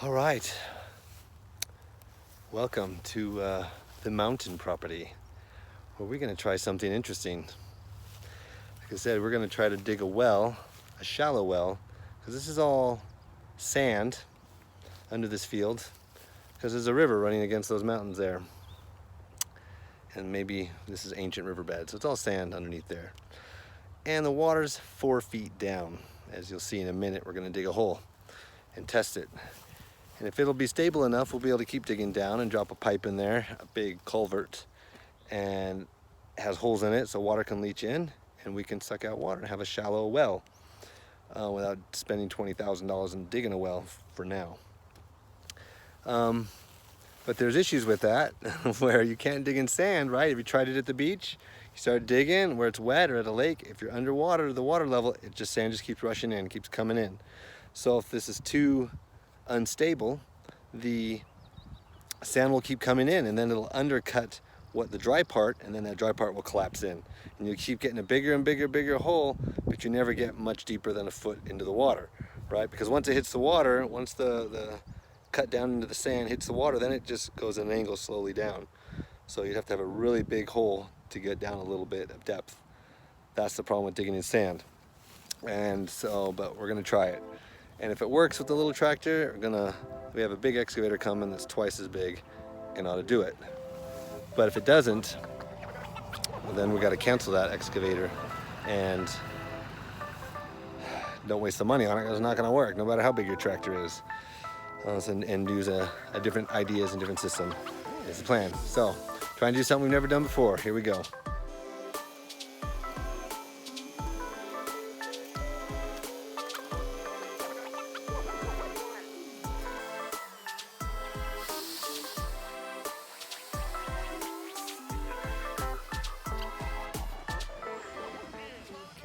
All right, welcome to the mountain property, where we're going to try something interesting. Like I said, we're going to try to dig a well, a shallow well, because this is all sand under this field, because there's a river running against those mountains there. And maybe this is ancient riverbed, so it's all sand underneath there. And the water's 4 feet down. As you'll see in a minute, we're going to dig a hole and test it. And if it'll be stable enough, we'll be able to keep digging down and drop a pipe in there, a big culvert, and it has holes in it so water can leach in and we can suck out water and have a shallow well without spending $20,000 in digging a well for now. But there's issues with that where you can't dig in sand, right? If you tried it at the beach, you start digging where it's wet or at a lake, if you're underwater, the water level, sand just keeps rushing in, keeps coming in. So if this is too unstable, the sand will keep coming in and then it'll undercut the dry part, and then that dry part will collapse in. And you keep getting a bigger and bigger hole, but you never get much deeper than a foot into the water, right? Because once it hits the water, once the cut down into the sand hits the water, then it just goes at an angle slowly down. So you'd have to have a really big hole to get down a little bit of depth. That's the problem with digging in sand. And so, but we're gonna try it. And if it works with the little tractor, we have a big excavator coming that's twice as big and ought to do it. But if it doesn't, well, then we got to cancel that excavator and don't waste the money on it, because it's not going to work no matter how big your tractor is. And use a different ideas and different system is the plan. So try and do something we've never done before. Here we go.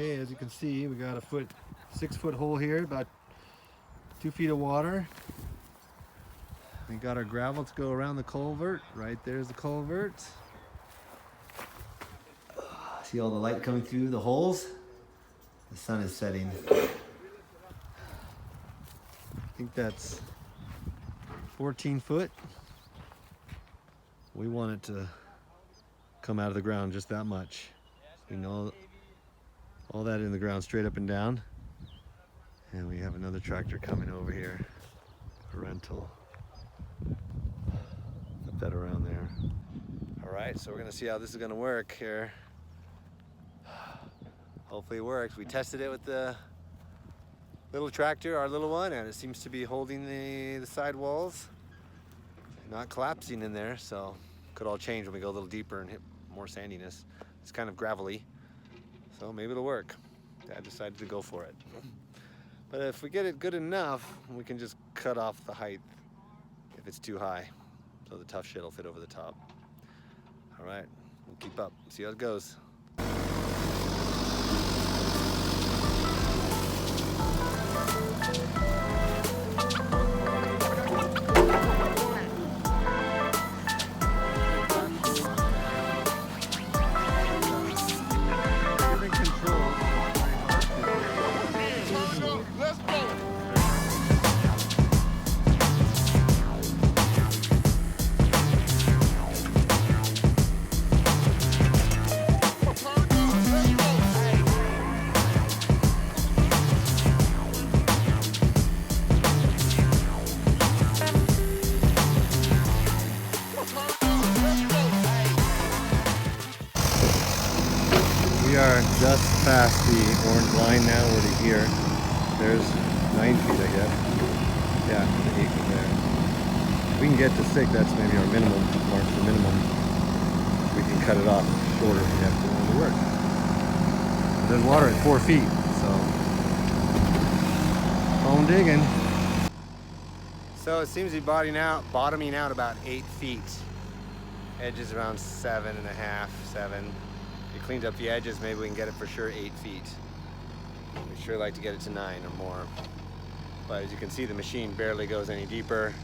Okay, as you can see, we got a 6-foot hole here, about 2 feet of water. We got our gravel to go around the culvert. Right there's the culvert. See all the light coming through the holes? The sun is setting. I think that's 14 foot. We want it to come out of the ground just that much. We know all that in the ground, straight up and down. And we have another tractor coming over here, a rental. Put that around there. All right, so we're gonna see how this is gonna work here. Hopefully it works. We tested it with the little tractor, our little one, and it seems to be holding the side walls, not collapsing in there, so could all change when we go a little deeper and hit more sandiness. It's kind of gravelly. So maybe it'll work. Dad decided to go for it. But if we get it good enough, we can just cut off the height if it's too high, so the tough shit will fit over the top. All right, we'll keep up, see how it goes. We are just past the orange line now. We're to here. There's 9 feet, I guess. Yeah, 8 from there. If we can get to 6, that's maybe our minimum, mark the minimum. We can cut it off shorter if we have to work. There's water at 4 feet, so home digging. So it seems to be bottoming out about 8 feet. Edges around 7.5, 7. If you cleaned up the edges, maybe we can get it for sure 8 feet. We sure like to get it to 9 or more. But as you can see, the machine barely goes any deeper,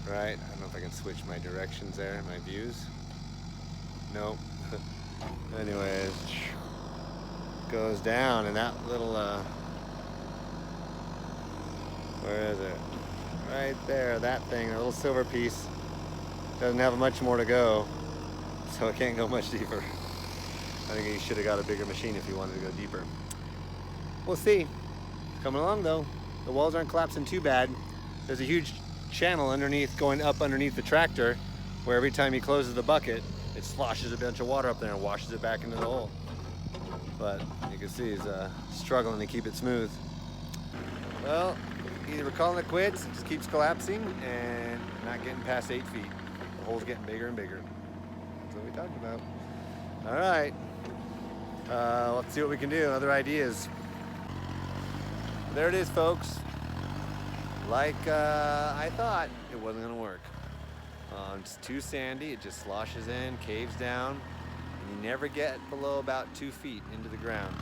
right? I don't know if I can switch my directions there, my views. Nope. Anyways, goes down, and that little, where is it? Right there, that thing, a little silver piece. Doesn't have much more to go, so it can't go much deeper. I think he should have got a bigger machine if he wanted to go deeper. We'll see. Coming along though. The walls aren't collapsing too bad. There's a huge channel underneath, going up underneath the tractor, where every time he closes the bucket, it sloshes a bunch of water up there and washes it back into the hole. But you can see he's struggling to keep it smooth. Well, either we're calling it quits, it just keeps collapsing and not getting past 8 feet. The hole's getting bigger and bigger. That's what we talked about. All right, let's see what we can do, other ideas. There it is, folks. Like I thought, it wasn't gonna work. It's too sandy, it just sloshes in, caves down, and you never get below about 2 feet into the ground,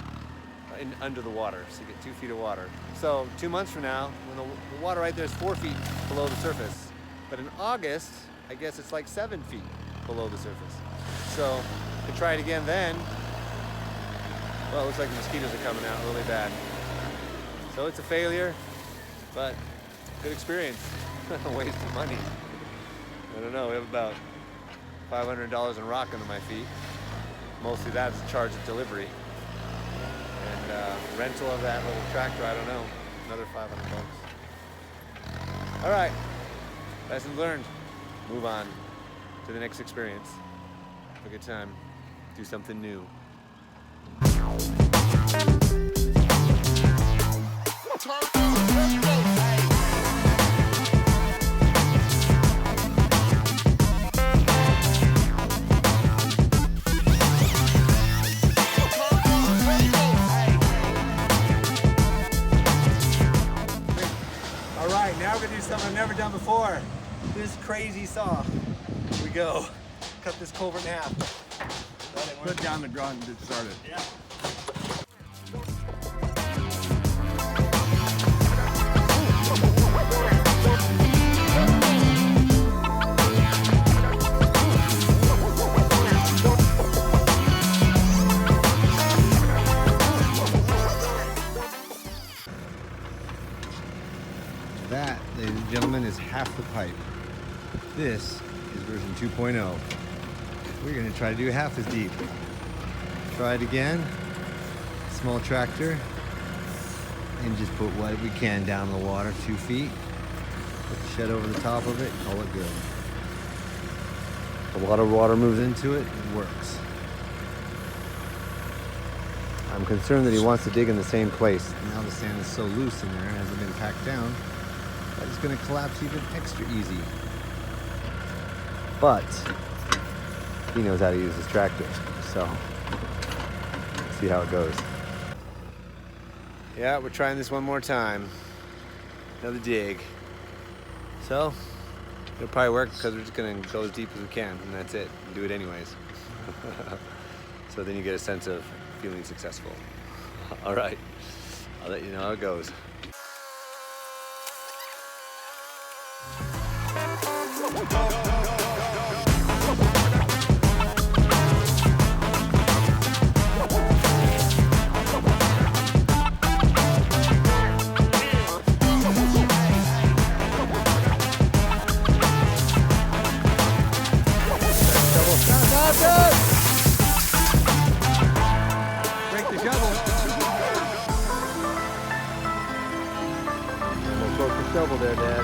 under the water, so you get 2 feet of water. So 2 months from now, when the water right there is 4 feet below the surface, but in August, I guess it's like 7 feet below the surface. So to try it again then, well, it looks like the mosquitoes are coming out really bad. So it's a failure, but good experience. A waste of money. I don't know, we have about $500 in rock under my feet. Mostly that's a charge of delivery. And rental of that little tractor, I don't know, another 500 bucks. All right, lesson learned. Move on to the next experience. Have a good time. Do something new. Alright, now we're gonna do something I've never done before. This crazy saw. Here we go. Cut this culvert in half. Put down the grunt and get started. Yeah. That, ladies and gentlemen, is half the pipe. This is version 2.0. We're going to try to do half as deep. Try it again. Small tractor. And just put what we can down in the water, 2 feet. Put the shed over the top of it, call it good. A lot of water moves into it, it works. I'm concerned that he wants to dig in the same place. Now the sand is so loose in there and hasn't been packed down, that it's going to collapse even extra easy. But he knows how to use his tractor, so let's see how it goes. Yeah, we're trying this one more time. Another dig. So it'll probably work because we're just going to go as deep as we can, and that's it. Do it anyways. So then you get a sense of feeling successful. All right, I'll let you know how it goes. Break the shovel. Almost broke the shovel there, Dad.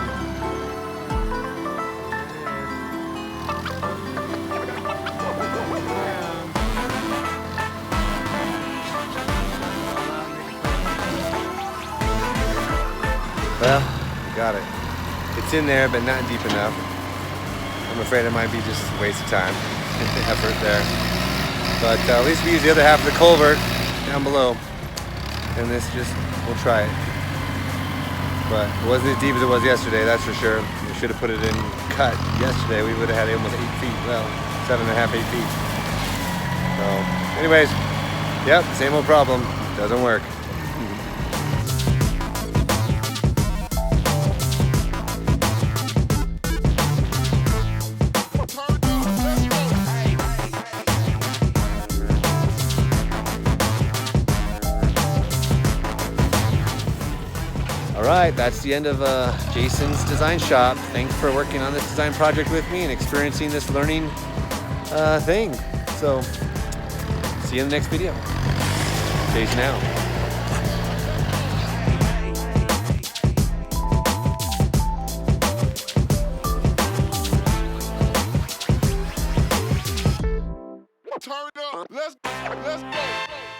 Well, we got it. It's in there, but not deep enough. I'm afraid it might be just a waste of time, effort there. But at least we use the other half of the culvert down below. And this just, we'll try it. But it wasn't as deep as it was yesterday, that's for sure. We should have put it in cut yesterday. We would have had it almost 8 feet, well, 7.5, 8 feet. So, anyways, yep, same old problem. Doesn't work. All right, that's the end of Jason's design shop. Thanks for working on this design project with me and experiencing this learning thing. So, see you in the next video. Jason out. Turn it up. Let's go.